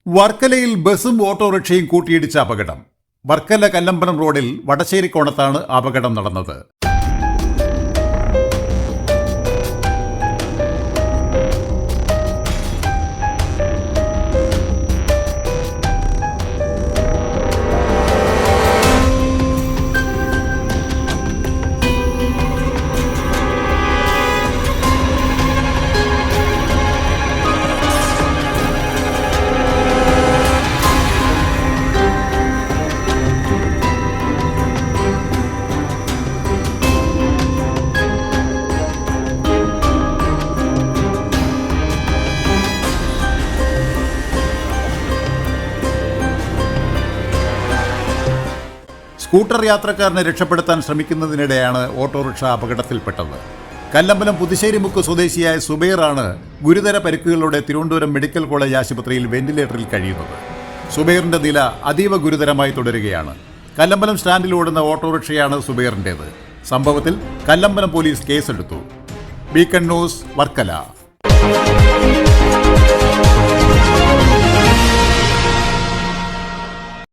വർക്കലയിൽ ബസും ഓട്ടോറിക്ഷയും കൂട്ടിയിടിച്ച അപകടം. വർക്കല കല്ലമ്പലം റോഡിൽ വടശ്ശേരിക്കോണത്താണ് അപകടം നടന്നത്. സ്കൂട്ടർ യാത്രക്കാരനെ രക്ഷപ്പെടുത്താൻ ശ്രമിക്കുന്നതിനിടെയാണ് ഓട്ടോറിക്ഷ അപകടത്തിൽപ്പെട്ടത്. കല്ലമ്പലം പുതുശ്ശേരിമുക്ക് സ്വദേശിയായ സുബൈറാണ് ഗുരുതര പരിക്കുകളോടെ തിരുവനന്തപുരം മെഡിക്കൽ കോളേജ് ആശുപത്രിയിൽ വെന്റിലേറ്ററിൽ കഴിയുന്നത്. സുബൈറിന്റെ നില അതീവ ഗുരുതരമായി തുടരുകയാണ്. കല്ലമ്പലം സ്റ്റാൻഡിൽ ഓടുന്ന ഓട്ടോറിക്ഷയാണ് സുബൈറിന്റേത്. സംഭവത്തിൽ കല്ലമ്പലം പോലീസ് കേസെടുത്തു. Beacon news, Varkala.